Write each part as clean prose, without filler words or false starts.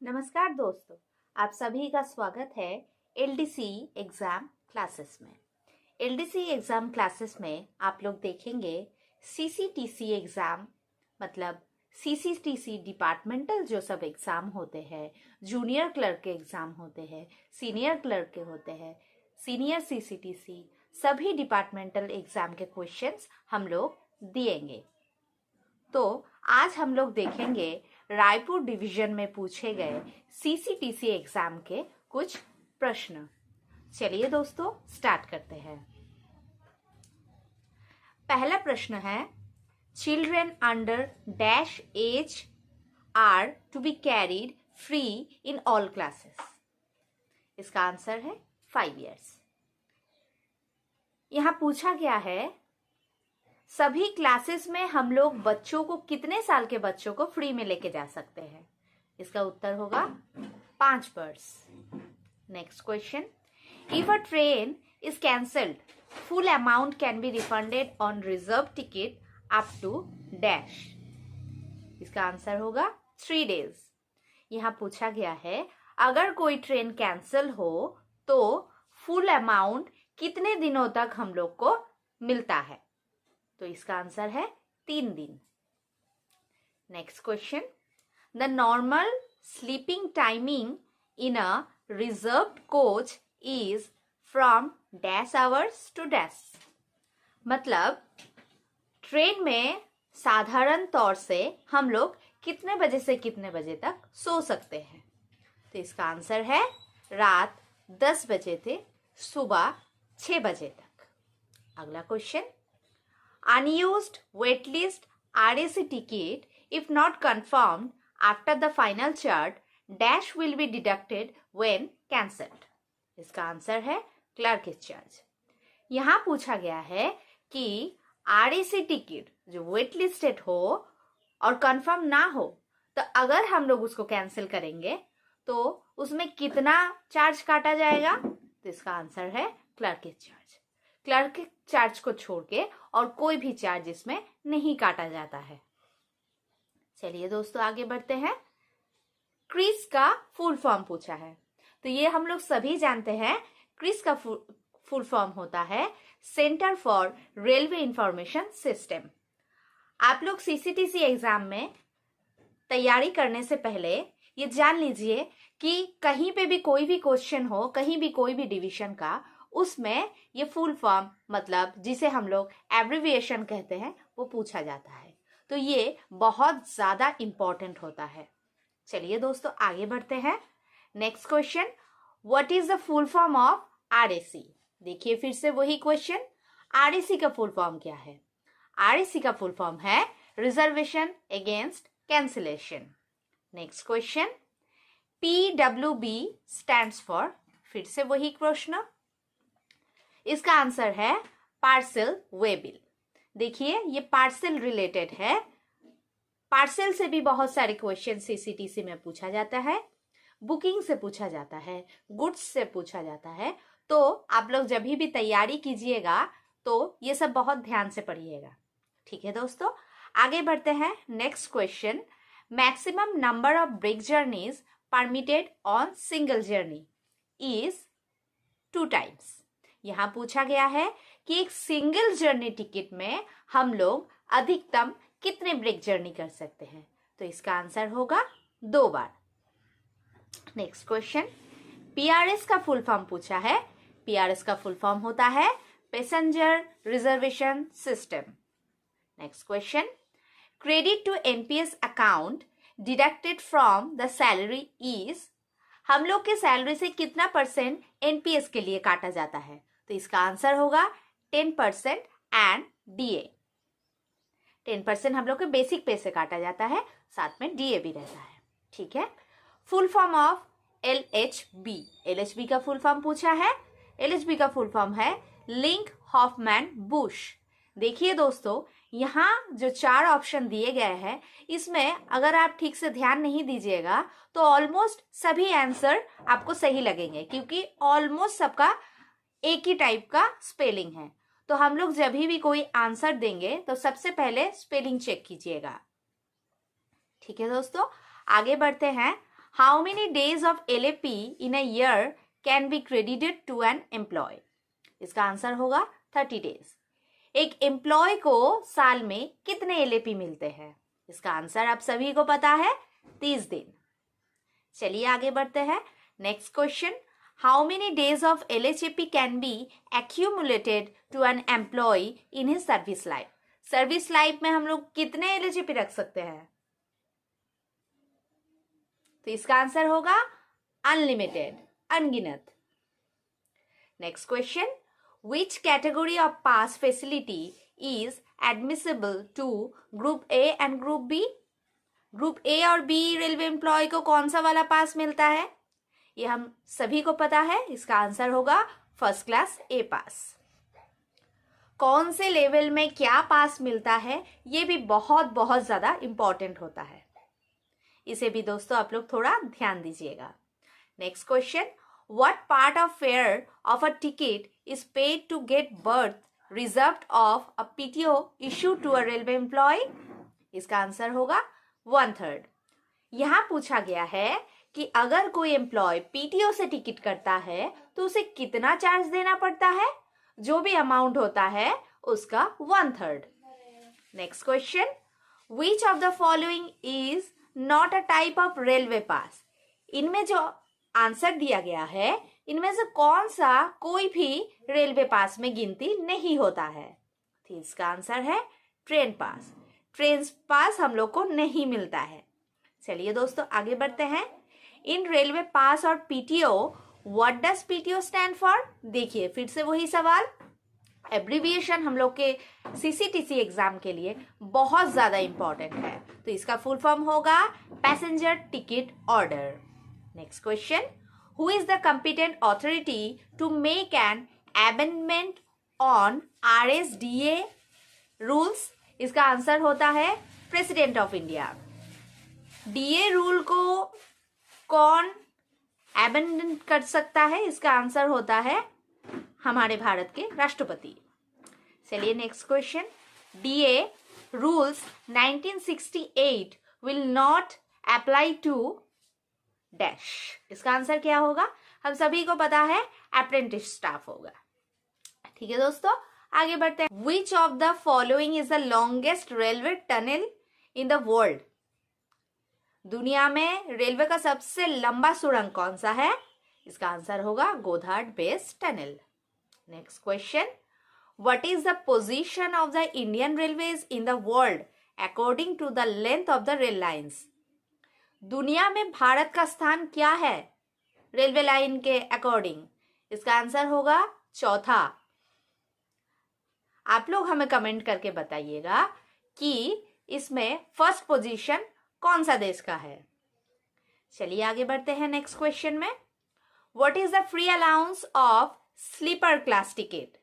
नमस्कार दोस्तों, आप सभी का स्वागत है एलडीसी एग्जाम क्लासेस में। एलडीसी एग्जाम क्लासेस में आप लोग देखेंगे सीसीटीसी एग्जाम, मतलब सीसीटीसी डिपार्टमेंटल जो सब एग्जाम होते हैं, जूनियर क्लर्क के एग्जाम होते हैं, सीनियर क्लर्क के होते हैं, सीनियर सीसीटीसी, सभी डिपार्टमेंटल एग्जाम के क्वेश्चंस हम लोग दिएंगे। तो आज हम लोग देखेंगे रायपुर डिवीजन में पूछे गए सीसीटीसी एग्जाम के कुछ प्रश्न। चलिए दोस्तों स्टार्ट करते हैं। पहला प्रश्न है, children under dash age are to be carried free in all classes. इसका आंसर है 5 years। यहां पूछा गया है सभी क्लासेस में हम लोग बच्चों को, कितने साल के बच्चों को फ्री में लेके जा सकते हैं। इसका उत्तर होगा 5 birds। Next question, if a train is cancelled full amount can be refunded on reserve ticket up to dash. इसका आंसर होगा 3 days। यहां पूछा गया है अगर कोई ट्रेन कैंसिल हो तो फुल अमाउंट कितने दिनों तक हम लोग को मिलता है, तो इसका आंसर है 3 दिन। Next question, the normal sleeping timing in a reserved coach is from dash hours to dash. मतलब ट्रेन में साधारण तौर से हम लोग कितने बजे से कितने बजे तक सो सकते हैं, तो इसका आंसर है रात 10 बजे से सुबह 6 बजे तक। अगला question, unused waitlist RAC ticket if not confirmed after the final chart dash will be deducted when cancelled। इसका आंसर है क्लर्क चार्ज। यहां पूछा गया है कि RAC टिकट जो वेट लिस्टेड हो और कंफर्म ना हो, तो अगर हम लोग उसको कैंसिल करेंगे तो उसमें कितना चार्ज काटा जाएगा, तो इसका आंसर है क्लर्क चार्ज। क्लर्क चार्ज को छोड़ के और कोई भी चार्ज इसमें नहीं काटा जाता है। चलिए दोस्तों आगे बढ़ते हैं। क्रिस का फुल फॉर्म पूछा है, तो ये हम लोग सभी जानते हैं। क्रिस का फुल फॉर्म होता है centre for railway information system. आप लोग सीसीटीसी एग्जाम में तैयारी करने से पहले ये जान लीजिए कि कहीं पे भी कोई भी क्वेश्चन हो, कहीं भी कोई भी डिवीजन का, उसमें ये फुल फॉर्म, मतलब जिसे हम लोग एब्रिविएशन कहते हैं, वो पूछा जाता है। तो ये बहुत ज्यादा इंपॉर्टेंट होता है। चलिए दोस्तों आगे बढ़ते हैं। Next question, what is the full form of RAC। देखिए फिर से वही क्वेश्चन, RAC का फुल फॉर्म क्या है। RAC का फुल फॉर्म है reservation against cancellation. Next question, PWB stands for, फिर से वही प्रश्न। इसका आंसर है पार्सल वे बिल। देखिए ये पार्सल रिलेटेड है। पार्सल से भी बहुत सारे क्वेश्चन सीसीटीसी में पूछा जाता है, बुकिंग से पूछा जाता है, गुड्स से पूछा जाता है। तो आप लोग जब भी तैयारी कीजिएगा तो ये सब बहुत ध्यान से पढ़िएगा। ठीक है दोस्तों आगे बढ़ते हैं। Next question, maximum number of break journeys permitted on single journey is 2 times। यहां पूछा गया है कि एक सिंगल जर्नी टिकट में हम लोग अधिकतम कितने ब्रेक जर्नी कर सकते हैं, तो इसका आंसर होगा 2 बार। नेक्स्ट क्वेश्चन, PRS का फुल फॉर्म पूछा है। PRS का फुल फॉर्म होता है passenger reservation system. Next question, credit to NPS account deducted from the salary is. हम लोग के सैलरी से कितना % NPS के लिए काटा जाता है, तो इसका आंसर होगा 10% एंड DA। 10% हम लोग के बेसिक पे से काटा जाता है, साथ में DA भी रहता है। ठीक है, full form of LHB। LHB का फुल फॉर्म पूछा है। LHB का फुल फॉर्म है लिंक हॉफमैन बुश। देखिए दोस्तों यहाँ जो 4 ऑप्शन दिए गए हैं, इसमें अगर आप ठीक से ध्यान नहीं दीजिएगा तो ऑलमोस्ट सभी आंसर आपको सही लगेंगे, क्योंकि ऑलमोस्ट सबका एक ही टाइप का स्पेलिंग है। तो हम लोग जब भी कोई आंसर देंगे तो सबसे पहले स्पेलिंग चेक कीजिएगा। ठीक है दोस्तों आगे बढ़ते हैं। How many days of LAP in a year can be credited to an employ? इसका आंसर होगा 30 डेज। एक एम्प्लॉय को साल में कितने LAP मिलते हैं? इसका आंसर आप सभी को पता है, 30 दिन। चलिए आगे बढ़ते हैं। Next question, how many days of LHAP can be accumulated to an employ in his service life? Service life में हम लोग कितने LHAP रख सकते हैं? तो इसका आंसर होगा अनलिमिटेड, अनगिनत। Next question, which category of pass facility is admissible to group A and group B? Group A और B रेलवे एम्प्लॉय को कौन सा वाला पास मिलता है? ये हम सभी को पता है, इसका आंसर होगा फर्स्ट क्लास A पास। कौन से लेवल में क्या पास मिलता है ये भी बहुत बहुत ज्यादा इंपॉर्टेंट होता है, इसे भी दोस्तों आप लोग थोड़ा ध्यान दीजिएगा। Next question, what part of fare of a ticket is paid to get berth reserved of a PTO issued to a railway employee? इसका आंसर होगा 1/3। यहाँ पूछा गया है कि अगर कोई एम्प्लॉय PTO से टिकट करता है तो उसे कितना चार्ज देना पड़ता है? जो भी अमाउंट होता है उसका 1/3। Next question, which of the following is not a type of railway pass? इनमें जो आंसर दिया गया है इनमें से कौन सा कोई भी रेलवे पास में गिनती नहीं होता है? तो इसका आंसर है ट्रेन पास। ट्रेन पास हम लोग को नहीं मिलता है। चलिए दोस्तों आगे बढ़ते हैं। इन रेलवे पास और PTO, what does PTO stand for? देखिए फिर से वही सवाल, एब्रीविएशन हम लोग के CCTC एग्जाम के लिए बहुत ज्यादा इंपॉर्टेंट है। तो इसका फुल फॉर्म होगा passenger ticket order. Next question, who is the competent authority to make an amendment on RSDA rules? इसका आंसर होता है president of India. DA rule को कौन अमेंड कर सकता है? इसका आंसर होता है हमारे भारत के राष्ट्रपति। चलिए next question, DA rules 1968 will not apply to dash. इसका आंसर क्या होगा? हम सभी को पता है अप्रेंटिस स्टाफ होगा। ठीक है दोस्तों आगे बढ़ते हैं। विच of the following is the longest railway tunnel in the world? दुनिया में रेलवे का सबसे लंबा सुरंग कौन सा है? इसका आंसर होगा Gotthard base tunnel. Next question, what is the position of the Indian railways in the world according to the length of the rail lines? दुनिया में भारत का स्थान क्या है रेलवे लाइन के अकॉर्डिंग? इसका आंसर होगा चौथा। आप लोग हमें कमेंट करके बताइएगा कि इसमें फर्स्ट पोजीशन कौन सा देश का है। चलिए आगे बढ़ते हैं नेक्स्ट क्वेश्चन में। What is the free allowance of sleeper class ticket?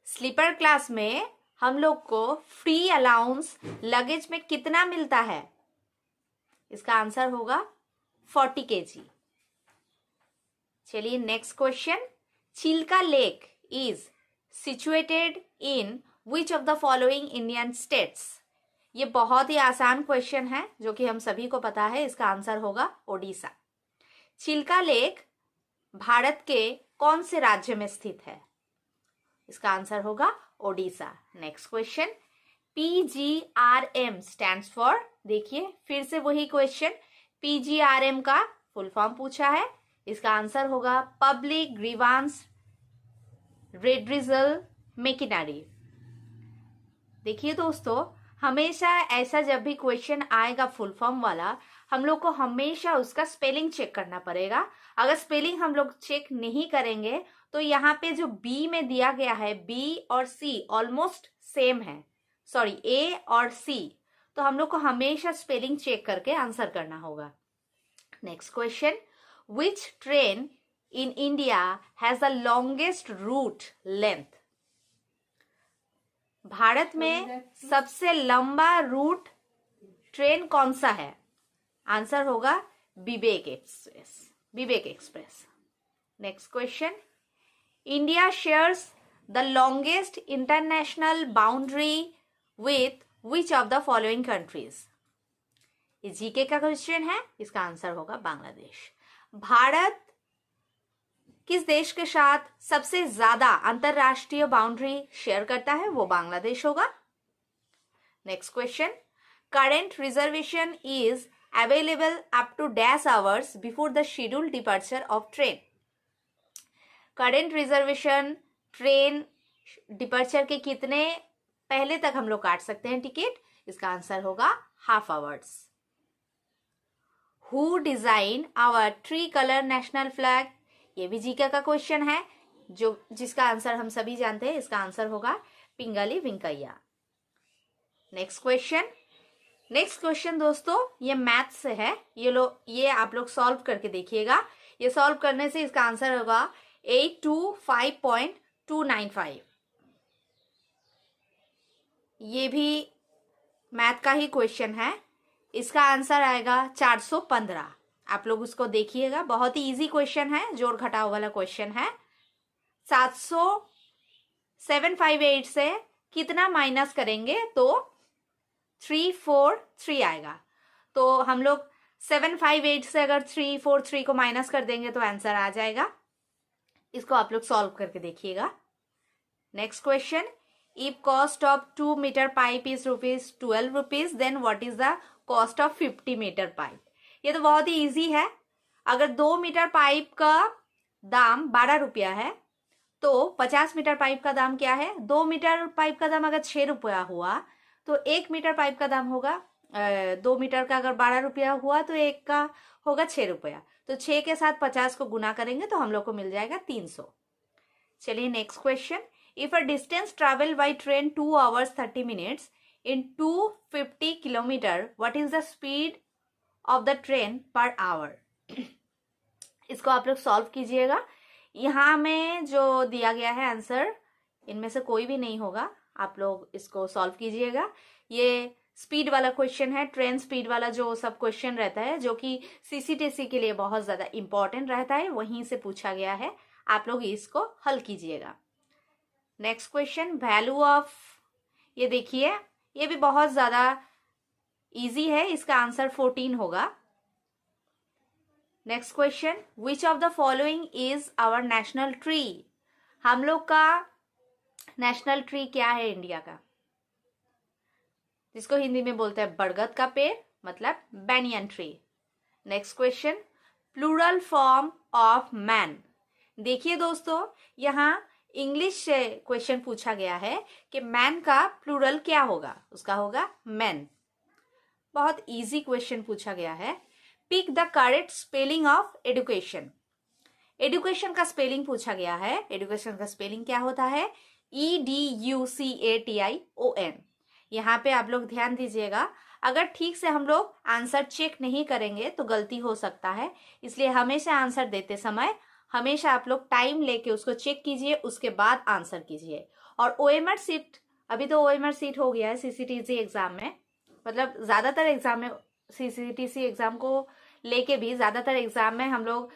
Sleeper class में हम लोग को फ्री अलाउंस लगेज में कितना मिलता है? इसका आंसर होगा 40 kg। चलिए next question, Chilika lake is situated in which of the following Indian states? ये बहुत ही आसान क्वेश्चन है जो कि हम सभी को पता है, इसका आंसर होगा ओडिशा। चिल्का लेक भारत के कौन से राज्य में स्थित है? इसका आंसर होगा Odisha. Next question, PGRM stands for? देखिए फिर से वही क्वेश्चन, PGRM का फुल फॉर्म पूछा है, इसका आंसर होगा पब्लिक ग्रीवांस रेड्रेसल मेकिनरी। देखिए दोस्तों हमेशा ऐसा जब भी क्वेश्चन आएगा फुल फॉर्म वाला, हम लोग को हमेशा उसका स्पेलिंग चेक करना पड़ेगा। अगर स्पेलिंग हम लोग चेक नहीं करेंगे तो यहाँ पे जो बी में दिया गया है, बी और सी ऑलमोस्ट सेम है, सॉरी ए और सी, तो हम लोग को हमेशा स्पेलिंग चेक करके आंसर करना होगा। Next question, which train in India has the longest route length? Bharat में सबसे लंबा रूट ट्रेन कौन सा है? आंसर होगा Vivek express, Vivek express. Next question, India shares the longest international boundary with which of the following countries? ये जीके का question है, इसका आंसर होगा बांग्लादेश। भारत किस देश के साथ सबसे ज्यादा अंतरराष्ट्रीय बाउंड्री शेयर करता है? वो बांग्लादेश होगा। Next question, current reservation is available up to dash hours before the scheduled departure of train. Current reservation train departure के कितने पहले तक हम लोग काट सकते हैं टिकट? इसका आंसर होगा half hours. Who design our tricolour national flag? ये भी जीके का क्वेश्चन है, जिसका आंसर हम सभी जानते हैं। इसका आंसर होगा पिंगली वेंकैया। नेक्स्ट क्वेश्चन दोस्तों, ये मैथ से है। ये आप लोग सॉल्व करके देखिएगा। ये सॉल्व करने से इसका आंसर होगा 825.295। ये भी मैथ का ही क्वेश्चन है। इसका आंसर आएगा 415। आप लोग उसको देखिएगा, बहुत ही इजी क्वेश्चन है, जोड़ घटाव वाला क्वेश्चन है। 758 से कितना माइनस करेंगे तो 343 आएगा। तो हम लोग 758 से अगर 343 को माइनस कर देंगे तो आंसर आ जाएगा। इसको आप लोग सॉल्व करके देखिएगा। Next question, if cost of 2 metre pipe is ₹12, then what is the cost of 50 metre pipe? ये तो बहुत ही इजी है। अगर 2 मीटर पाइप का दाम 12 रुपया है तो 50 मीटर पाइप का दाम क्या है? 2 मीटर पाइप का दाम अगर 6 रुपया हुआ तो 1 मीटर पाइप का दाम होगा 2 मीटर का अगर 12 रुपया हुआ तो 1 का होगा 6 रुपया। तो 6 के साथ 50 को गुना करेंगे तो हम लोग को मिल जाएगा 300। चलिए next question, if a distance travel by train 2 hours 30 minutes in 250 kilometre, what is the speed of the train per hour? इसको आप लोग सॉल्व कीजिएगा। यहाँ में जो दिया गया है आंसर, इनमें से कोई भी नहीं होगा। आप लोग इसको सॉल्व कीजिएगा। ये स्पीड वाला क्वेश्चन है, ट्रेन स्पीड वाला जो सब क्वेश्चन रहता है, जो कि सीसीटीसी के लिए बहुत ज्यादा इंपॉर्टेंट रहता है, वहीं से पूछा गया है। आप लोग इसको हल कीजिएगा। नेक्स्ट क्वेश्चन, वैल्यू ऑफ, ये देखिए ये भी बहुत ज्यादा इजी है। इसका आंसर 14 होगा। Next question, which of the following is our national tree? हम लोग का नेशनल ट्री क्या है इंडिया का? जिसको हिंदी में बोलते हैं बरगद का पेड़, मतलब banyan tree. Next question, plural form of man. देखिए दोस्तों, यहाँ इंग्लिश से क्वेश्चन पूछा गया है कि मैन का प्लूरल क्या होगा? उसका होगा मैन। बहुत इजी क्वेश्चन पूछा गया है। Pick the correct spelling of education. Education का स्पेलिंग पूछा गया है। एडुकेशन का स्पेलिंग क्या होता है? EDUCATION। यहाँ पे आप लोग ध्यान दीजिएगा, अगर ठीक से हम लोग आंसर चेक नहीं करेंगे तो गलती हो सकता है। इसलिए हमेशा आंसर देते समय हमेशा आप लोग टाइम लेके उसको चेक कीजिए, उसके बाद आंसर कीजिए। और OMR सीट, अभी तो OMR सीट हो गया है CCTC एग्जाम में, मतलब ज्यादातर एग्जाम में CCTC एग्जाम को लेके भी ज्यादातर एग्जाम में हम लोग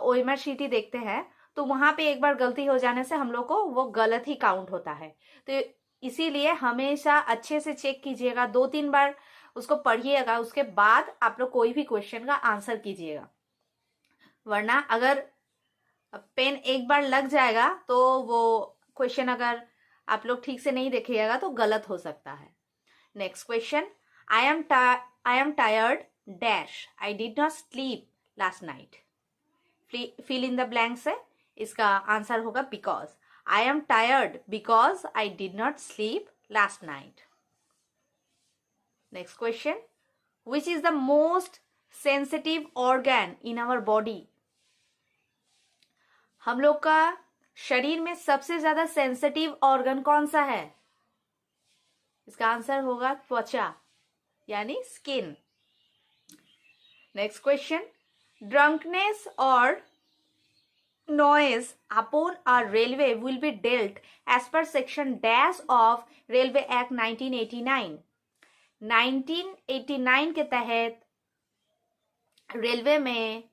OMR शीट ही देखते हैं। तो वहां पे एक बार गलती हो जाने से हम लोग को वो गलत ही काउंट होता है। तो इसीलिए हमेशा अच्छे से चेक कीजिएगा, 2-3 बार उसको पढ़िएगा, उसके बाद आप लोग कोई भी क्वेश्चन का आंसर कीजिएगा। वरना अगर पेन एक बार लग जाएगा तो वो क्वेश्चन अगर आप लोग ठीक से नहीं देखिएगा तो गलत हो सकता है। Next question, I am tired dash, I did not sleep last night. Fill in the blanks है। इसका आंसर होगा because. I am tired because I did not sleep last night. Next question, which is the most sensitive organ in our body? हम लोग का शरीर में सबसे ज्यादा सेंसिटिव ऑर्गन कौन सा है? इसका आंसर होगा त्वचा, यानी स्किन। नेक्स्ट क्वेश्चन, ड्रंकनेस और noise upon a railway will be dealt as per section dash of Railway Act 1989। 1989 के तहत रेलवे में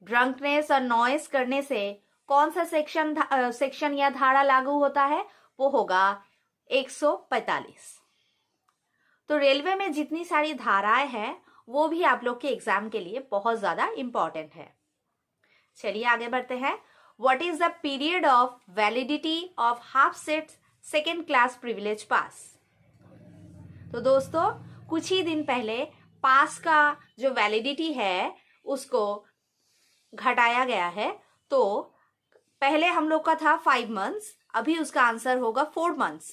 ड्रंकनेस और नॉइस करने से कौन सा सेक्शन या धारा लागू होता है? वो होगा 145। तो रेलवे में जितनी सारी धाराएं हैं वो भी आप लोग के एग्जाम के लिए बहुत ज्यादा इंपॉर्टेंट है। चलिए आगे बढ़ते हैं। What is the period of validity of half set second class privilege पास? तो दोस्तों कुछ ही दिन पहले पास का जो वैलिडिटी है उसको घटाया गया है। तो पहले हम लोग का था 5 मंथ्स, अभी उसका आंसर होगा 4 मंथ्स।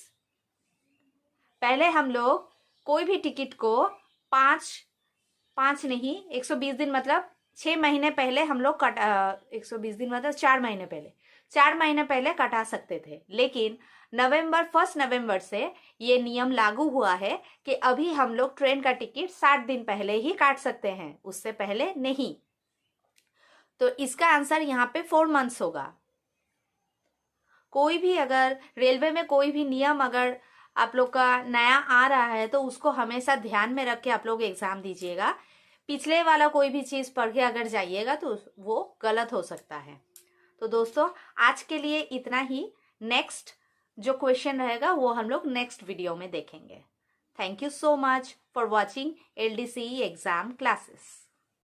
पहले हम लोग कोई भी टिकट को 120 दिन मतलब 6 महीने पहले हम लोग 120 दिन मतलब 4 महीने पहले कटा सकते थे। लेकिन 1 नवंबर से ये नियम लागू हुआ है कि अभी हम लोग ट्रेन का टिकट 60 दिन पहले ही काट सकते हैं, उससे पहले नहीं। तो इसका आंसर यहाँ पे 4 मंथ्स होगा। कोई भी अगर रेलवे में कोई भी नियम अगर आप लोग का नया आ रहा है तो उसको हमेशा ध्यान में रख के आप लोग एग्जाम दीजिएगा। पिछले वाला कोई भी चीज पढ़ के अगर जाइएगा तो वो गलत हो सकता है। तो दोस्तों आज के लिए इतना ही। नेक्स्ट जो क्वेश्चन रहेगा वो हम लोग नेक्स्ट वीडियो में देखेंगे। Thank you so much for watching LDCE exam classes.